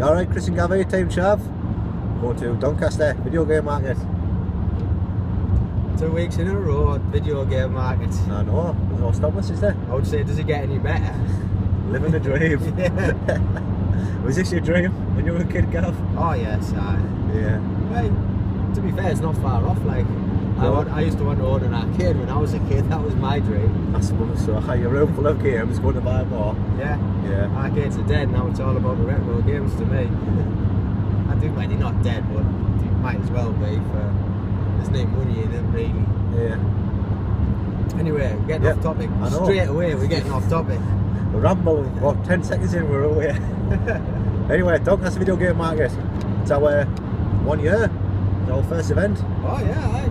You alright, Chris and Gavin, Team Chav? Going to Doncaster, video game market. 2 weeks in a row at video game market. I know, there's no stopping us, is there? I would say, does it get any better? Living the dream. Yeah. Was this your dream when you were a kid, Gav? Oh yes, yeah. Well, to be fair, it's not far off. Like, I used to want to own an arcade when I was a kid. That was my dream. I suppose so. Your room full of games, going to buy more. Yeah. Yeah. Arcades are dead now. It's all about the retro games to me. I think, well, they're not dead, but they might as well be. There's no money in them, really. Yeah. Anyway, we're getting off topic. Straight away, we're getting off topic. We're rambling. What, 10 seconds in, we're away. Anyway, Doncaster video game market. It's our 1 year. It's our first event. Oh yeah,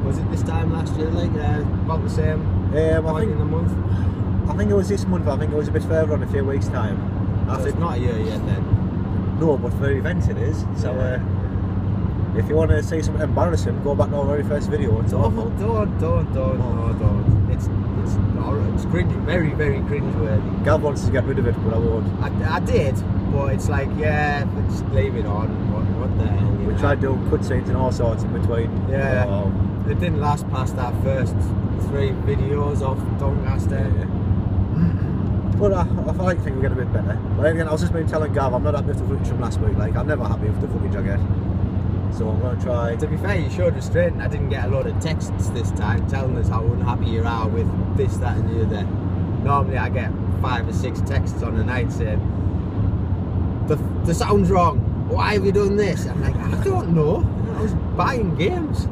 was it this time last year, like about the same point in the month? I think it was this month. I think it was a bit further on, a few weeks' time. So it's not a year yet then? No, but for the event it is. So if you want to see something embarrassing, go back to our very first video. It's awful. Don't. It's cringe, very, very cringe-worthy. Gav wants to get rid of it, but I won't. I did, but it's like, yeah, just leave it on. What the hell? We tried doing cutscenes and all sorts in between. Yeah. It didn't last past our first 3 videos of Doncaster. Yeah. But I think we're getting a bit better. But again, I was just been telling Gav, I'm not happy with the footage from last week. Like, I'm never happy with the footage I get. So I'm going to try. To be fair, you showed restraint. I didn't get a lot of texts this time telling us how unhappy you are with this, that and the other. Normally I get 5 or 6 texts on a night saying, the sound's wrong, why have you done this? I'm like, I don't know, I was buying games.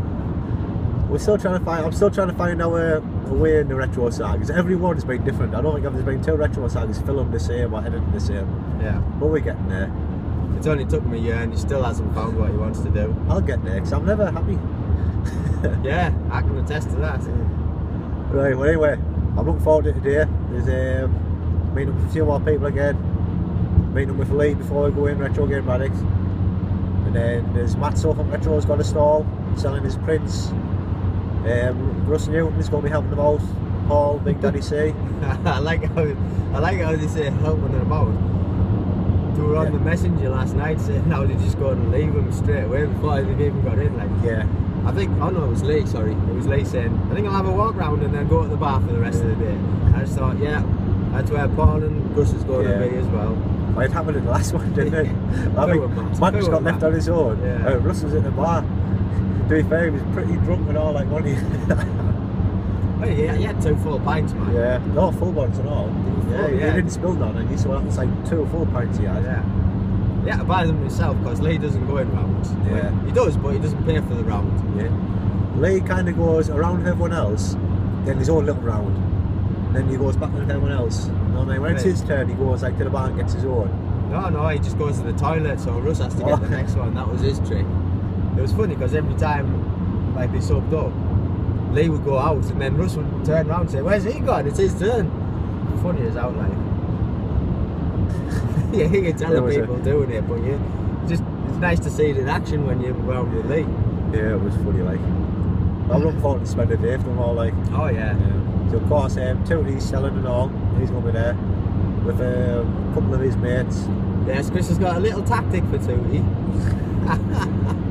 I'm still trying to find our way in the retro sagas. Everyone's been different. I don't think there's been 2 retro sagas filmed the same or edited the same. Yeah. But we're getting there. It's only took me a year and he still hasn't found what he wants to do. I'll get there, because I'm never happy. Yeah, I can attest to that. Right, well anyway, I'm looking forward to today. There's meeting up with a few more people again. Meeting up with Lee before we go in, Retro Game Addicts. And then there's Matt from Retro's got a stall, selling his prints. Russ Newton is going to be helping them out. Paul, Big Daddy C. I like how they say helping them out. They were on the messenger last night saying how they just go and leave them straight away before they've even got in. Like, yeah. I think, oh no, it was Lee, sorry. It was Lee saying, I think I'll have a walk round and then go to the bar for the rest of the day. I just thought, yeah, that's where Paul and Gus is going to be as well. Well, it happened in the last one, didn't it? I think Matt just got left on his own. Yeah. Russ was at the bar. To be fair, he was pretty drunk and all, like, wasn't he? Oh, yeah, he had 2 full pints, man. Yeah, no full ones and all. Yeah, he didn't spill none, and so that was like 2 full pints he had. Yeah. Yeah, to buy them himself because Lee doesn't go in rounds. Yeah. He does, but he doesn't pay for the round. Yeah. Lee kind of goes around with everyone else, then his own little round. Then he goes back with everyone else. You know what I mean? When it's his turn, he goes like to the bar and gets his own. No, he just goes to the toilet, so Russ has to get the next one. That was his trick. It was funny because every time like they subbed up, Lee would go out and then Russ would turn around and say, where's he gone? It's his turn. Funny as out, like. Yeah, you can tell people doing it, but it's nice to see it in action when you're around with Lee. Yeah, it was funny, like. I'm looking forward to spend the day for them all, like. Oh yeah. So of course, Tony's selling and all. He's going to be there with a couple of his mates. Yes, Chris has got a little tactic for Tootie.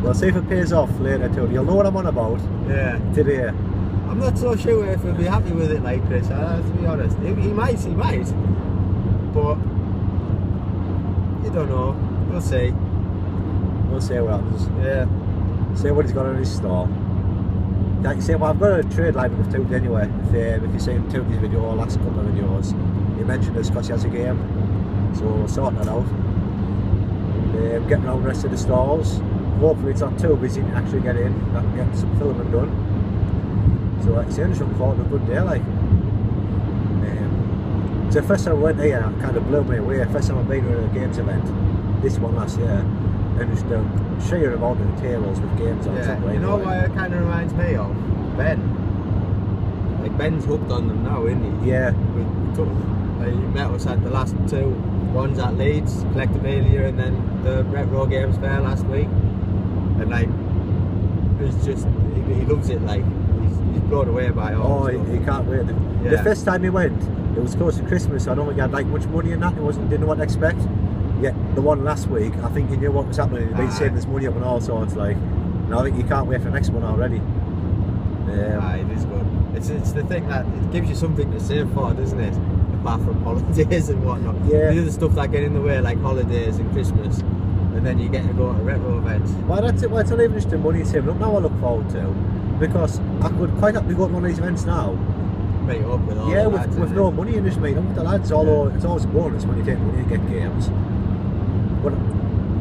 We'll see if it pays off later, Tony. You'll know what I'm on about. Yeah. Today. I'm not so sure if he'll be happy with it, like Chris. To be honest, he might, but you don't know. We'll see. We'll see what happens. Yeah. See what he's got on his stall. Like you say, well, I've got a trade line with Tootie anyway. If you've seen Tootie's video or last couple of videos, he mentioned this because he has a game. So we'll sort that out. Getting around the rest of the stalls. Hopefully it's not too busy to actually get in. I can get some filming done. So like I say, I'm just looking forward to a good day, like. So the first time I went here, it kind of blew me away. First time I've been to a games event, this one last year, and just the sheer amount of the tables with games on. Yeah, you know what it kind of reminds me of? Ben. Like Ben's hooked on them now, isn't he? Yeah. He met us at the last 2 ones at Leeds, Collectabilia, and then the Retro Games Fair last week. And like, it's just, he loves it, like, he's blown away by all. Oh, he can't wait. The first time he went, it was close to Christmas, so I don't think he had like much money in that. Didn't know what to expect. Yeah, the one last week, I think you knew what was happening. You've been saying there's money up and all sorts, like, and I think you can't wait for the next one already. It is good. It's the thing that it gives you something to save for, doesn't it? Apart from holidays and whatnot. Yeah. The other stuff that get in the way, like holidays and Christmas, and then you get to go to retro events. Well, that's it. Well, it's not even just the money saving up. Now I look forward to, because I could quite happily go to one of these events now. Meet up with all yeah, the with lads, no money and just meet up with the lads. Although it's always a bonus when you take money to get games. But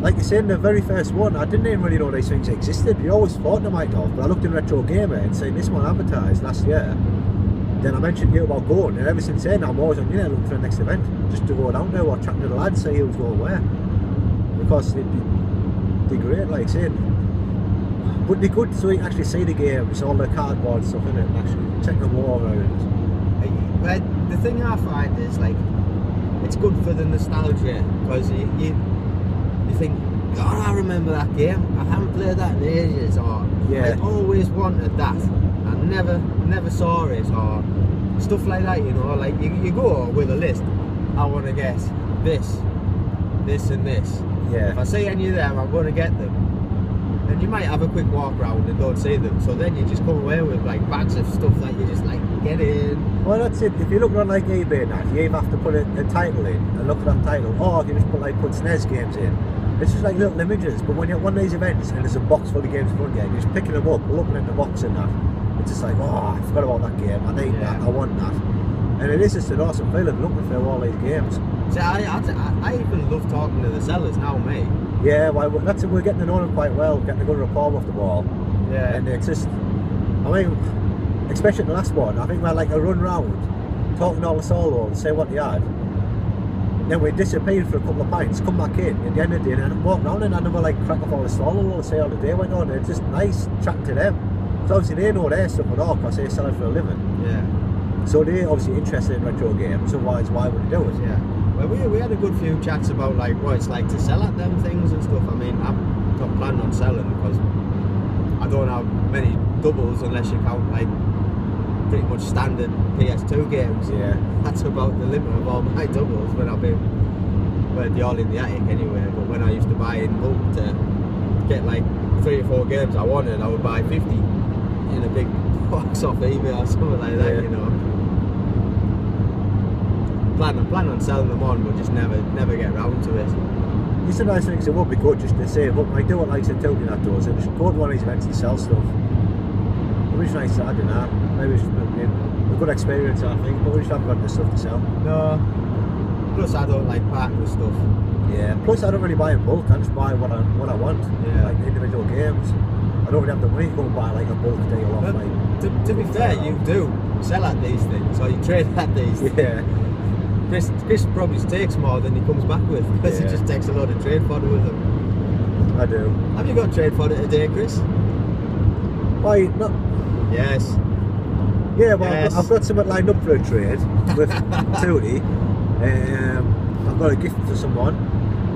like you said, in the very first one, I didn't even really know these things existed. You always thought they might have, but I looked in Retro Gamer and seen this one advertised last year. Then I mentioned you about going, and ever since then I'm always on looking for the next event, just to go down there or chatting to the lads, see who's going where. Because they're great, like I said. But they're good so you can actually see the games, all the cardboard stuff in it, and actually check them over. But the thing I find is, like, it's good for the nostalgia, because you think, God, I remember that game. I haven't played that in ages, or I always wanted that. I never saw it, or stuff like that. You know, like you go with a list. I want to get this, and this. Yeah. If I see any of them, I'm going to get them. And you might have a quick walk around and don't see them. So then you just come away with like bags of stuff that you just like get in. Well, that's it. If you look on like eBay now, you either have to put a title in and look at that title, or you just put SNES games in. It's just like little images. But when you're at one of these events and there's a box full of games in front of you, you're just picking them up, looking at the box and that. It's just like, oh, I forgot about that game. I need that. I want that. And it is just an awesome feeling looking through all these games. See, I even love talking to the sellers now, mate. Yeah, well, that's it. We're getting to know them quite well, getting a good rapport off the ball. Yeah. And it's just, I mean, especially the last one, I think we had like a run round, talking all the solos, say what they had. Then we disappeared for a couple of pints, come back in at the end of the day, and walk around and had another like crack off all the solos, see how the day went on. It's just nice chatting to them. So obviously they know their stuff at all, because they sell it for a living. Yeah. So they're obviously interested in retro games, otherwise why would they do it? Yeah. Well, we had a good few chats about like what it's like to sell at them things and stuff. I mean, I'm not planning on selling because I don't have many doubles unless you count like pretty much standard PS2 games. Yeah. That's about the limit of all my doubles when I've been, well, they're all in the attic anyway, but when I used to buy in bulk to get like 3 or 4 games I wanted, I would buy 50 in a big box off eBay or something like that, you know. Plan on selling them on, but just never get round to it. It's a nice thing, it would be good just to say, look, I do what likes to tell you that does, and just go to one of these events and sell stuff. It was nice to, I don't know, maybe it's a good experience, I think, but we just haven't got the stuff to sell. No. Plus I don't like parting with stuff. Yeah, plus I don't really buy in bulk, I just buy what I want, like individual games. I don't really have the money to go and buy like a bulk deal off, but like... To be fair, you do sell at these things, or you trade at these things. Yeah. Chris probably takes more than he comes back with, because he just takes a lot of trade fodder with him. I do. Have you got trade fodder today, Chris? Why not? Yes. Yeah, well, yes. I've got something lined up for a trade with Tootie. I've got a gift for someone,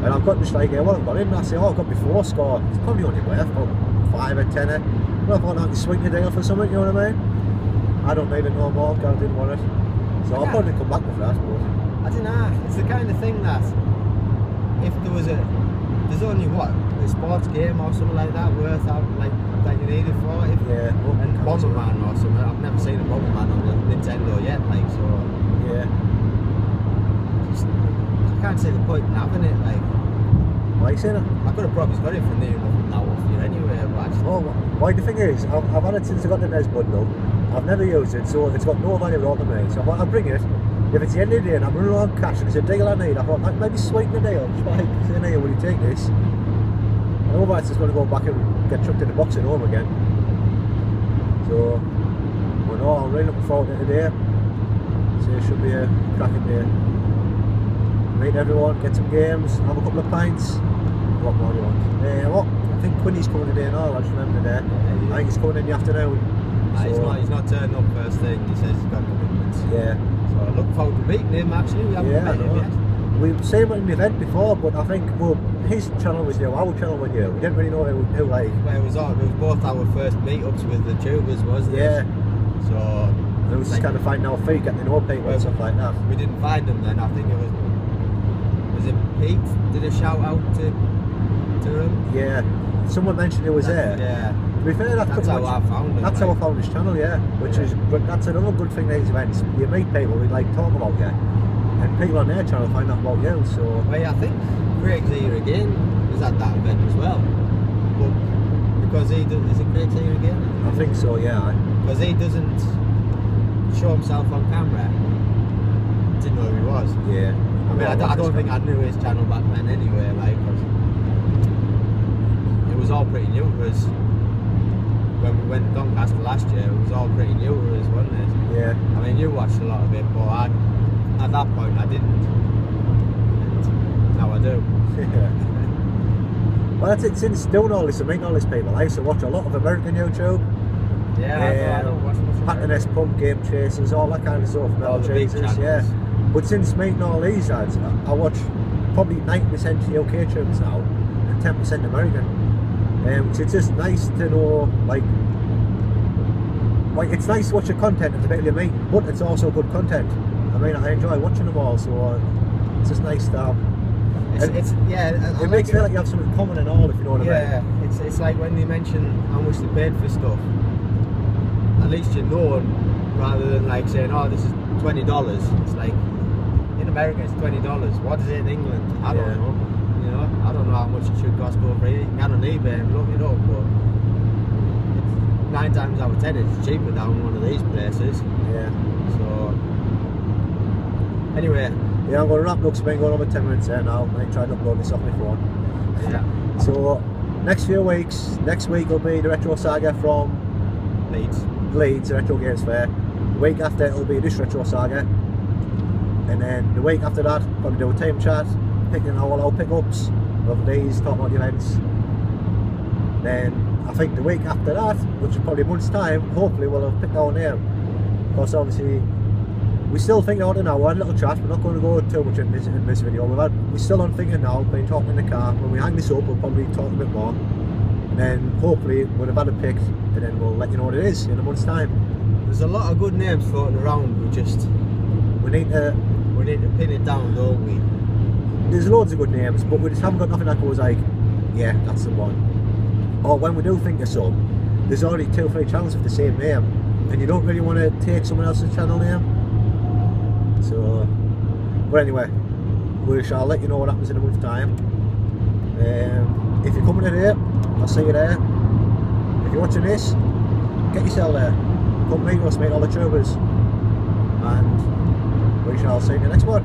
and I've got just like, what I've got in, and I say, oh, I've got before score. It's probably only worth about 5 or 10. And I thought I could swing the deal for something, you know what I mean? I don't need it no more, because I didn't want it. So I'll probably come back with that, but... I don't know, it's the kind of thing that if there's only what, a sports game or something like that worth out, like, that you need it for, and Bomberman or something. I've never seen a Bomberman on the Nintendo yet, like, so I can't see the point in having it, like. Why are you saying that? I could have probably got it for near enough now off you anyway, but why the thing is, I've had it since I got the NES bundle. I've never used it, so it's got no value at all to me. So I'll bring it. If it's the end of the day and I'm running on cash and it's a deal I need, I thought I'd maybe sweeten the deal. Just like saying, hey, will you take this? And otherwise it's going to go back and get chucked in the box at home again. So, well, no, I'm really looking forward to today. So it should be a cracking day. Meet everyone, get some games, have a couple of pints. What more do you want? I think Quinny's coming today now, I just remember today. I think he's coming in the afternoon. So, he's not turning up first thing, he says he's got commitments. Yeah. So I look forward to meeting him actually, we haven't met him yet. We've seen him at the event before, but I think, well, his channel was new, our channel was new. We didn't really know who like... Well, it was both our first meetups with the tubers, wasn't it? Yeah. So... It was just kind of finding our feet, getting to know people and stuff like that. We didn't find them then, I think it was in Pete did a shout out to him. Yeah, someone mentioned he was there. Yeah. To be fair, That's how I found him. That's how I found his channel, yeah. Which is, but that's another good thing at these events. You meet people who like talk about you, and people on their channel find out about you. So. Well, yeah, I think Craig's here again was at that event as well. But because he doesn't, is it Craig's here again? I think so, yeah. Because he doesn't show himself on camera. Didn't know who he was. Yeah. I mean, I don't think I knew his channel back then anyway. Like, 'cause it was all pretty new to us. When we went to Doncaster last year, it was all pretty new to us, wasn't it? Yeah. I mean, you watched a lot of it, but at that point I didn't. And now I do. Yeah. Well, that's it. Since doing all this and meeting all these people, I used to watch a lot of American YouTube. Yeah, I don't watch much of Pattern S Pump, Game Chasers, all that kind of stuff. All the big channels. Yeah. But since meeting all these lads, I watch probably 90% UK tunes now and 10% American. So it's just nice to know, like it's nice to watch the content of the people you meet, but it's also good content. I mean, I enjoy watching them all, so it's just nice to have. It makes me feel like you have something common and all, if you know what I mean. Yeah, it's like when they mention how much they paid for stuff. At least you know, rather than like saying, "Oh, this is $20." It's like in America, it's $20. What is it in England? I don't know. You know, I don't know how much it should cost over here. You can get on eBay and look it up, but 9 times out of 10 it's cheaper down one of these places. Yeah. So anyway. Yeah, I'm going to wrap up. It's been going over 10 minutes there now. I might try and upload this off my phone. Yeah. So next few weeks, next week will be the Retro Saga from Leeds, the Retro Games Fair. The week after it'll be this Retro Saga. And then the week after that, probably do a team chat, picking all our pickups of these, talking about the events. Then I think the week after that, which is probably a month's time, hopefully we'll have picked our name. Because obviously, we still think about it now. We had a little chat, we're not going to go too much in this video. We're still on thinking now, been talking in the car. When we hang this up, we'll probably talk a bit more. And then hopefully we'll have had it picked, and then we'll let you know what it is in a month's time. There's a lot of good names floating around, we need to pin it down, don't we? There's loads of good names, but we just haven't got nothing that goes like, yeah, that's the one. Or when we do think of some, there's already 2 or 3 channels with the same name, and you don't really want to take someone else's channel name. So, but anyway, we shall let you know what happens in a month's time. If you're coming in here, I'll see you there. If you're watching this, get yourself there. Come meet us, meet all the troopers, and we shall see you in the next one.